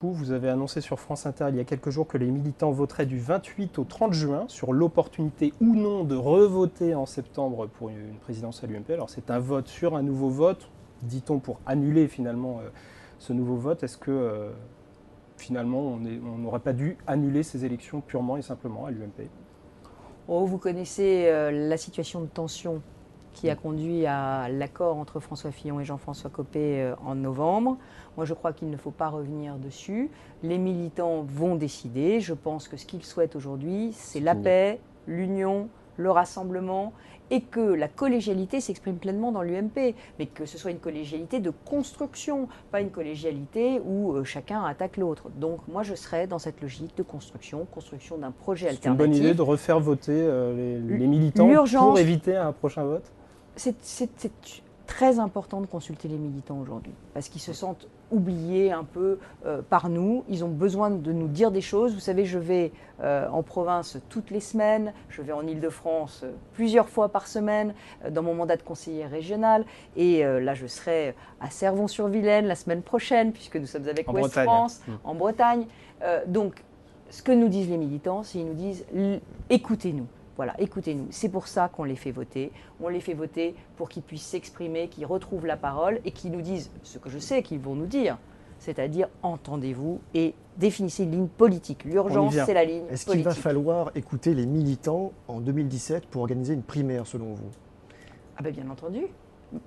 Vous avez annoncé sur France Inter il y a quelques jours que les militants voteraient du 28 au 30 juin sur l'opportunité ou non de revoter en septembre pour une présidence à l'UMP. Alors c'est un vote sur un nouveau vote, dit-on, pour annuler finalement ce nouveau vote. Est-ce que finalement on n'aurait pas dû annuler ces élections purement et simplement à l'UMP? Oh, vous connaissez la situation de tension qui a conduit à l'accord entre François Fillon et Jean-François Copé en novembre. Moi, je crois qu'il ne faut pas revenir dessus. Les militants vont décider. Je pense que ce qu'ils souhaitent aujourd'hui, c'est la paix, l'union, le rassemblement, et que la collégialité s'exprime pleinement dans l'UMP, mais que ce soit une collégialité de construction, pas une collégialité où chacun attaque l'autre. Donc moi je serais dans cette logique de construction d'un projet alternatif. C'est une bonne idée de refaire voter les militants pour éviter un prochain vote? C'est très important de consulter les militants aujourd'hui, parce qu'ils se sentent oubliés un peu par nous. Ils ont besoin de nous dire des choses. Vous savez, je vais en province toutes les semaines, je vais en Île-de-France plusieurs fois par semaine dans mon mandat de conseiller régional. Et là, je serai à Servon-sur-Vilaine la semaine prochaine, puisque nous sommes avec Ouest France, en Bretagne. Donc, ce que nous disent les militants, c'est qu'ils nous disent « écoutez-nous ». Voilà, écoutez-nous, c'est pour ça qu'on les fait voter. On les fait voter pour qu'ils puissent s'exprimer, qu'ils retrouvent la parole et qu'ils nous disent ce que je sais qu'ils vont nous dire, c'est-à-dire entendez-vous et définissez une ligne politique. L'urgence, c'est la ligne politique. Est-ce qu'il va falloir écouter les militants en 2017 pour organiser une primaire, selon vous? Ah ben bien entendu,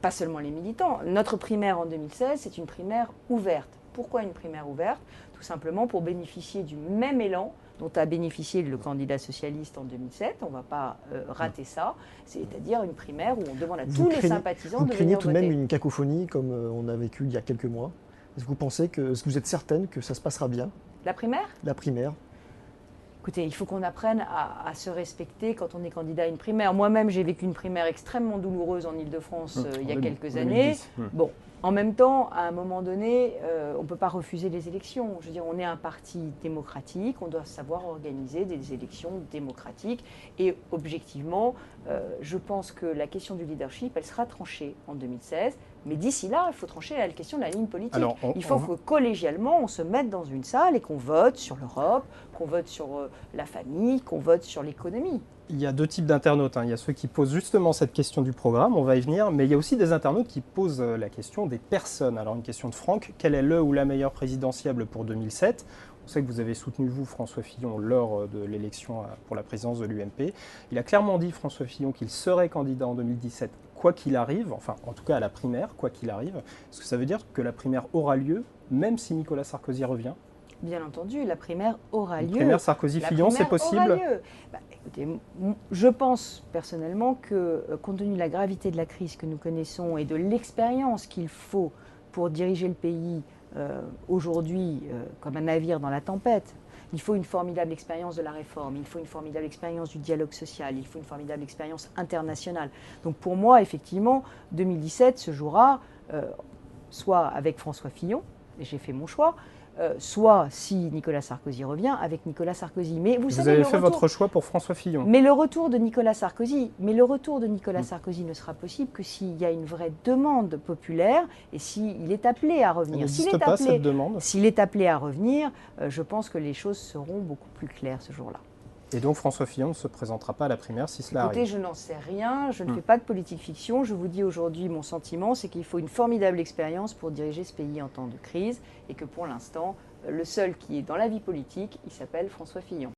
pas seulement les militants. Notre primaire en 2016, c'est une primaire ouverte. Pourquoi une primaire ouverte? Tout simplement pour bénéficier du même élan dont a bénéficié le candidat socialiste en 2007, on ne va pas rater ça, c'est-à-dire une primaire où on demande à tous les sympathisants de venir voter. Vous craignez tout de même une cacophonie comme on a vécu il y a quelques mois? Est-ce que vous êtes certaine que ça se passera bien? La primaire? La primaire. Écoutez, il faut qu'on apprenne à se respecter quand on est candidat à une primaire. Moi-même, j'ai vécu une primaire extrêmement douloureuse en Île-de-France il y a quelques années. Bon, en même temps, à un moment donné, on ne peut pas refuser les élections. Je veux dire, on est un parti démocratique, on doit savoir organiser des élections démocratiques. Et objectivement, je pense que la question du leadership, elle sera tranchée en 2016. Mais d'ici là, il faut trancher la question de la ligne politique. Alors, il faut que collégialement, on se mette dans une salle et qu'on vote sur l'Europe, qu'on vote sur la famille, qu'on vote sur l'économie. Il y a deux types d'internautes. Il y a ceux qui posent justement cette question du programme, on va y venir, mais il y a aussi des internautes qui posent la question des personnes. Alors une question de Franck, quel est le ou la meilleure présidentiable pour 2007 ? On sait que vous avez soutenu, vous, François Fillon, lors de l'élection pour la présidence de l'UMP. Il a clairement dit, François Fillon, qu'il serait candidat en 2017, quoi qu'il arrive, enfin en tout cas à la primaire, quoi qu'il arrive. Est-ce que ça veut dire que la primaire aura lieu, même si Nicolas Sarkozy revient ? Bien entendu, la primaire aura lieu. La primaire Sarkozy-Fillon, c'est possible? Écoutez, je pense personnellement que, compte tenu de la gravité de la crise que nous connaissons et de l'expérience qu'il faut pour diriger le pays aujourd'hui comme un navire dans la tempête, il faut une formidable expérience de la réforme, il faut une formidable expérience du dialogue social, il faut une formidable expérience internationale. Donc pour moi, effectivement, 2017 se jouera soit avec François Fillon, et j'ai fait mon choix, soit, si Nicolas Sarkozy revient, avec Nicolas Sarkozy. Mais vous savez, avez fait votre choix pour François Fillon. Mais le retour de Nicolas Sarkozy, Sarkozy ne sera possible que s'il y a une vraie demande populaire et s'il est appelé à revenir. S'il est appelé à revenir, je pense que les choses seront beaucoup plus claires ce jour-là. Et donc François Fillon ne se présentera pas à la primaire si cela arrive? Écoutez, je n'en sais rien, je ne fais pas de politique fiction. Je vous dis aujourd'hui mon sentiment, c'est qu'il faut une formidable expérience pour diriger ce pays en temps de crise et que pour l'instant, le seul qui est dans la vie politique, il s'appelle François Fillon.